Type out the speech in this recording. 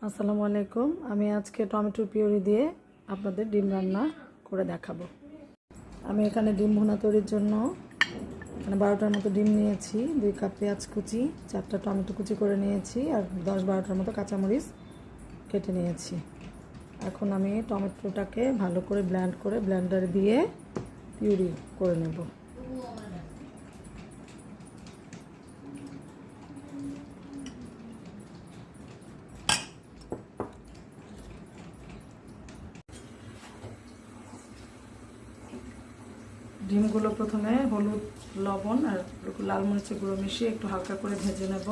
আসসালামু আলাইকুম। আমি আজকে টমেটো পিউরি দিয়ে আপনাদের ডিম রান্না করে দেখাবো। আমি এখানে ডিম ভুনা তৈরির জন্য 12টার মতো ডিম নিয়েছি, 2 কাপ পেঁয়াজ কুচি, 4টা টমেটো কুচি করে নিয়েছি আর 10-12টার মতো কাঁচামরিচ কেটে নিয়েছি। এখন আমি টমেটোটাকে ভালো করে ব্লেন্ড করে ব্লেন্ডারে দিয়ে পিউরি করে নেব। ডিমগুলো প্রথমে হলুদ, লবণ আর লাল মরিচের গুঁড়ো মিশিয়ে একটু হালকা করে ভেজে নেব।